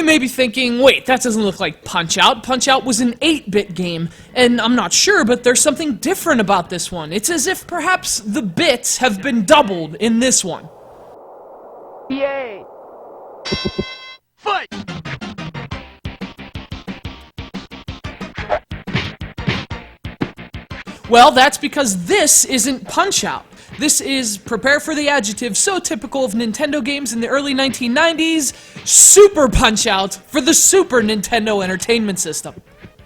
you may be thinking, wait, that doesn't look like Punch-Out! Punch-Out was an 8-bit game, and I'm not sure, but there's something different about this one. It's as if perhaps the bits have been doubled in this one. Yay! Fight! Well, that's because this isn't Punch-Out! This is, prepare for the adjective so typical of Nintendo games in the early 1990s, Super Punch-Out! For the Super Nintendo Entertainment System.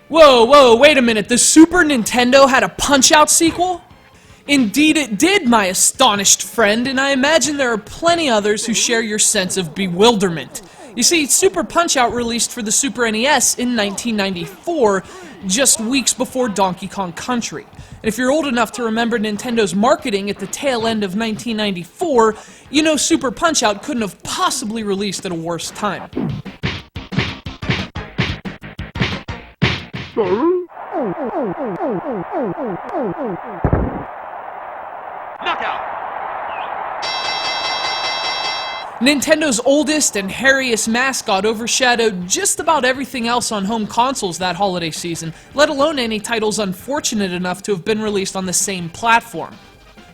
Whoa, wait a minute, the Super Nintendo had a Punch-Out sequel? Indeed it did, my astonished friend, and I imagine there are plenty others who share your sense of bewilderment. You see, Super Punch-Out released for the Super NES in 1994, just weeks before Donkey Kong Country. And if you're old enough to remember Nintendo's marketing at the tail end of 1994, you know Super Punch-Out couldn't have possibly released at a worse time. Knockout! Nintendo's oldest and hairiest mascot overshadowed just about everything else on home consoles that holiday season, let alone any titles unfortunate enough to have been released on the same platform.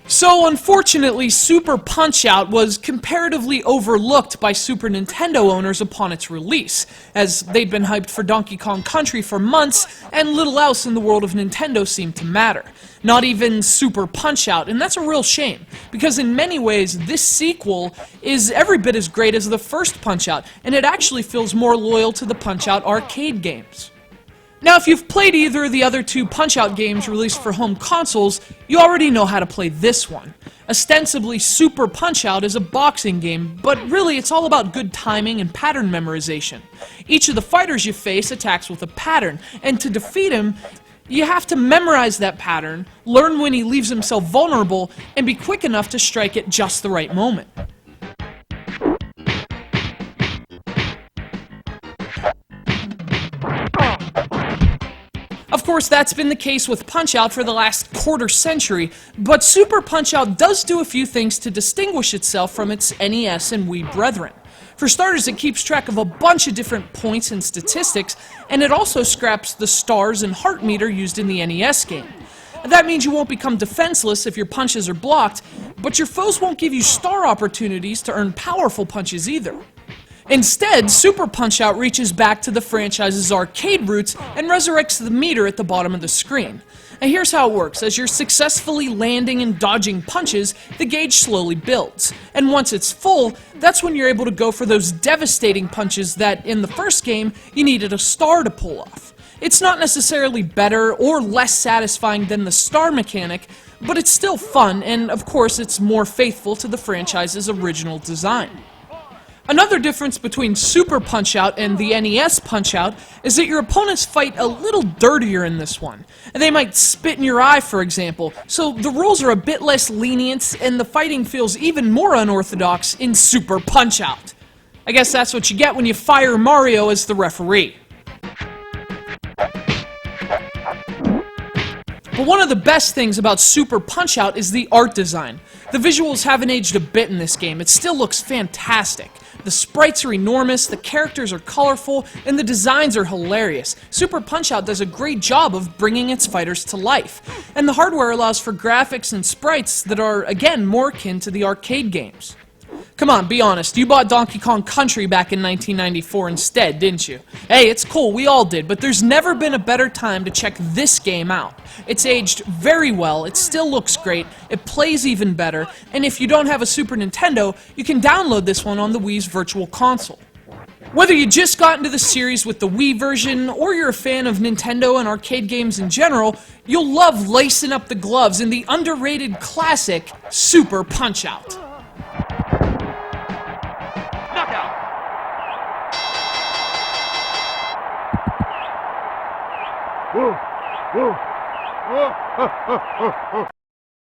So unfortunately, Super Punch-Out was comparatively overlooked by Super Nintendo owners upon its release, as they'd been hyped for Donkey Kong Country for months, and little else in the world of Nintendo seemed to matter. Not even Super Punch-Out, and that's a real shame, because in many ways, this sequel is every bit as great as the first Punch-Out, and it actually feels more loyal to the Punch-Out arcade games. Now, if you've played either of the other two Punch-Out games released for home consoles, you already know how to play this one. Ostensibly, Super Punch-Out is a boxing game, but really it's all about good timing and pattern memorization. Each of the fighters you face attacks with a pattern, and to defeat him, you have to memorize that pattern, learn when he leaves himself vulnerable, and be quick enough to strike at just the right moment. Of course, that's been the case with Punch-Out for the last quarter century, but Super Punch-Out does do a few things to distinguish itself from its NES and Wii brethren. For starters, it keeps track of a bunch of different points and statistics, and it also scraps the stars and heart meter used in the NES game. That means you won't become defenseless if your punches are blocked, but your foes won't give you star opportunities to earn powerful punches either. Instead, Super Punch-Out reaches back to the franchise's arcade roots and resurrects the meter at the bottom of the screen. And here's how it works. As you're successfully landing and dodging punches, the gauge slowly builds. And once it's full, that's when you're able to go for those devastating punches that, in the first game, you needed a star to pull off. It's not necessarily better or less satisfying than the star mechanic, but it's still fun, and of course it's more faithful to the franchise's original design. Another difference between Super Punch-Out and the NES Punch-Out is that your opponents fight a little dirtier in this one. They might spit in your eye, for example, so the rules are a bit less lenient and the fighting feels even more unorthodox in Super Punch-Out. I guess that's what you get when you fire Mario as the referee. But one of the best things about Super Punch-Out is the art design. The visuals haven't aged a bit in this game, it still looks fantastic. The sprites are enormous, the characters are colorful, and the designs are hilarious. Super Punch-Out does a great job of bringing its fighters to life. And the hardware allows for graphics and sprites that are, again, more akin to the arcade games. Come on, be honest, you bought Donkey Kong Country back in 1994 instead, didn't you? Hey, it's cool, we all did, but there's never been a better time to check this game out. It's aged very well, it still looks great, it plays even better, and if you don't have a Super Nintendo, you can download this one on the Wii's Virtual Console. Whether you just got into the series with the Wii version, or you're a fan of Nintendo and arcade games in general, you'll love lacing up the gloves in the underrated classic Super Punch-Out. Whoa!